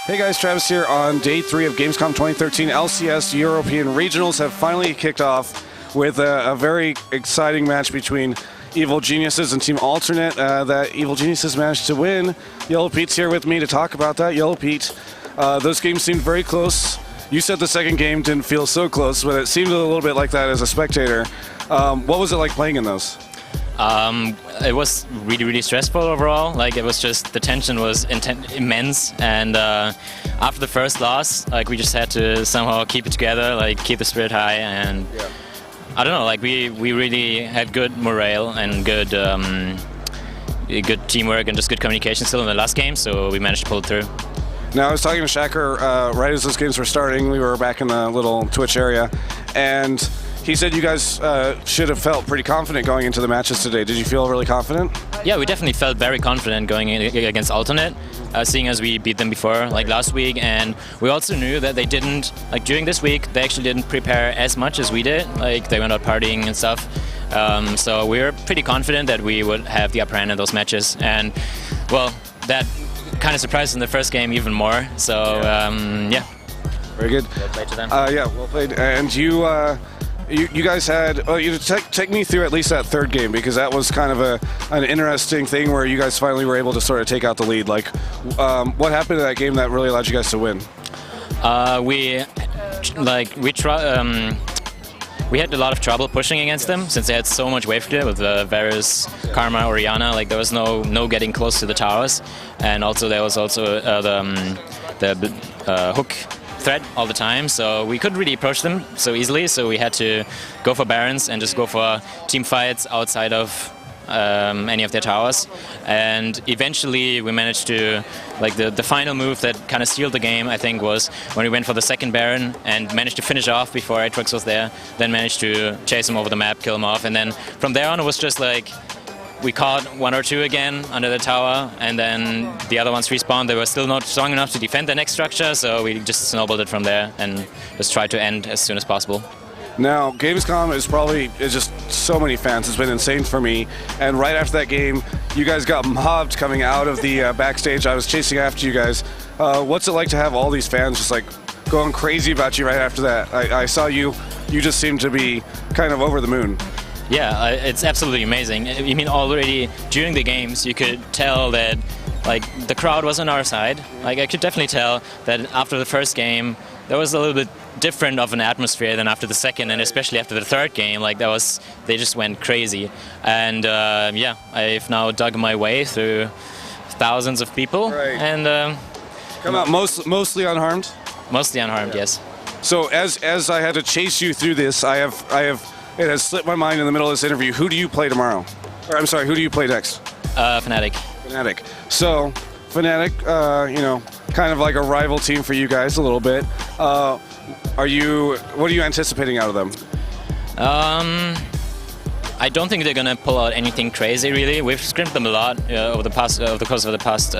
Hey guys, Travis here on day 3 of Gamescom 2013. LCS European Regionals have finally kicked off with a very exciting match between Evil Geniuses and Team Alternate that Evil Geniuses managed to win. Yellowpete's here with me to talk about that. Yellowpete, those games seemed very close. You said the second game didn't feel so close, but it seemed a little bit like that as a spectator. What was it like playing in those? It was really stressful overall. Like, it was just, the tension was immense, and after the first loss, like, we just had to somehow keep it together, like keep the spirit high, and I don't know, like we really had good morale and good teamwork and just good communication still in the last game, so we managed to pull it through. Now, I was talking to Shacker right as those games were starting. We were back in the little Twitch area, and he said you guys should have felt pretty confident going into the matches today. Did you feel really confident? Yeah, we definitely felt very confident going in against Alternate, seeing as we beat them before, like last week, and we also knew that they didn't, like during this week, they actually didn't prepare as much as we did. Like, they went out partying and stuff. So we were pretty confident that we would have the upper hand in those matches, and well, that kind of surprised in the first game even more. So yeah. Very good. Well played to them. Yeah, well played. And you guys had, take me through at least that third game, because that was kind of an interesting thing where you guys finally were able to sort of take out the lead. Like, what happened in that game that really allowed you guys to win? We had a lot of trouble pushing against them since they had so much wave clear with Varus, Karma, Oriana. Like, there was no getting close to the towers, and also there was also the hook threat all the time, so we couldn't really approach them so easily, so we had to go for Barons and just go for team fights outside of any of their towers. And eventually we managed to, like, the final move that kind of sealed the game, I think, was when we went for the second Baron and managed to finish off before Aatrox was there, then managed to chase him over the map, kill him off, and then from there on it was just like we caught one or two again under the tower, and then the other ones respawned. They were still not strong enough to defend the next structure, so we just snowballed it from there and just tried to end as soon as possible. Now, Gamescom is just so many fans. It's been insane for me. And right after that game, you guys got mobbed coming out of the backstage. I was chasing after you guys. What's it like to have all these fans just like going crazy about you right after that? I saw you just seemed to be kind of over the moon. Yeah, it's absolutely amazing. I mean, already during the games, you could tell that, like, the crowd was on our side. Like, I could definitely tell that after the first game, there was a little bit different of an atmosphere than after the second, and especially after the third game. Like, they just went crazy. And yeah, I've now dug my way through thousands of people, right. And come out mostly unharmed. Mostly unharmed, yeah. Yes. So as I had to chase you through this, it has slipped my mind in the middle of this interview. Who do you play tomorrow? Or, I'm sorry, who do you play next? Fnatic. Fnatic. So, Fnatic, kind of like a rival team for you guys a little bit. What are you anticipating out of them? I don't think they're gonna pull out anything crazy, really. We've scrimmed them a lot over the course of the past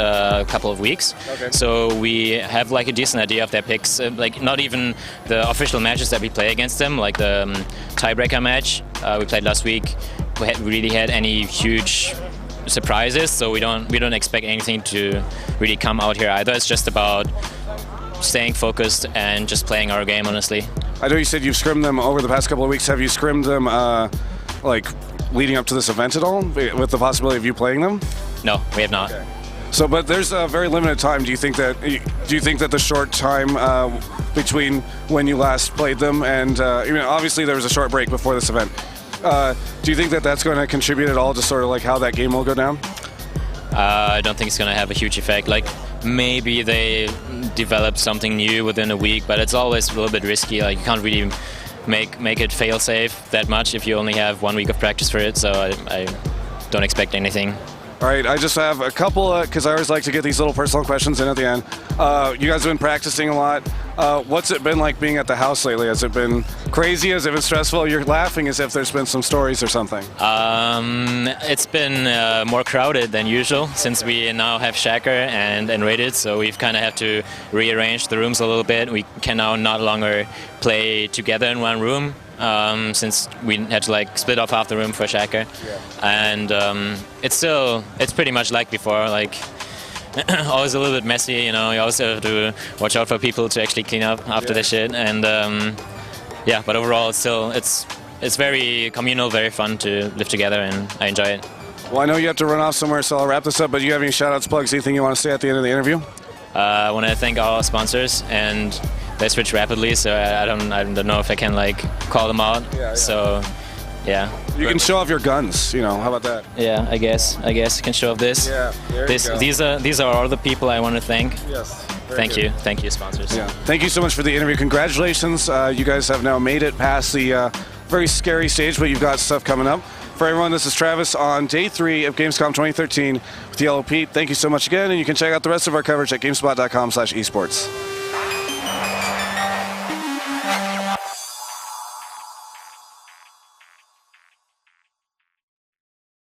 couple of weeks. Okay. So we have like a decent idea of their picks. Like, not even the official matches that we play against them, like the tiebreaker match we played last week. We really had any huge surprises, so we don't expect anything to really come out here either. It's just about staying focused and just playing our game, honestly. I know you said you've scrimmed them over the past couple of weeks. Have you scrimmed them like leading up to this event at all, with the possibility of you playing them? No, we have not. Okay. So, but there's a very limited time. Do you think that the short time between when you last played them and obviously there was a short break before this event, do you think that that's going to contribute at all to sort of like how that game will go down? I don't think it's going to have a huge effect. Like, maybe they develop something new within a week, but it's always a little bit risky. Like, you can't really make it fail safe that much if you only have 1 week of practice for it, so I don't expect anything. All right, I just have a couple, because I always like to get these little personal questions in at the end. You guys have been practicing a lot. What's it been like being at the house lately? Has it been crazy? Has it been stressful? You're laughing as if there's been some stories or something. It's been more crowded than usual since we now have Shacker and Rated, so we've kind of had to rearrange the rooms a little bit. We can now no longer play together in one room. Since we had to like split off half the room for Shacker, and it's pretty much like before. Like, always a little bit messy. You know, you also have to watch out for people to actually clean up after the shit. And yeah, but overall, it's very communal, very fun to live together, and I enjoy it. Well, I know you have to run off somewhere, so I'll wrap this up. But do you have any shout-outs, plugs, anything you want to say at the end of the interview? I want to thank all our sponsors, and they switch rapidly, so I don't know if I can like call them out. So yeah. You can show off your guns. You know, how about that? Yeah, I guess I can show off this. Yeah. These are all the people I want to thank. Yes. Thank you, sponsors. Yeah. Thank you so much for the interview. Congratulations. You guys have now made it past the very scary stage, but you've got stuff coming up. For everyone, this is Travis on day 3 of Gamescom 2013 with Yellow Pete. Thank you so much again, and you can check out the rest of our coverage at gamespot.com/esports.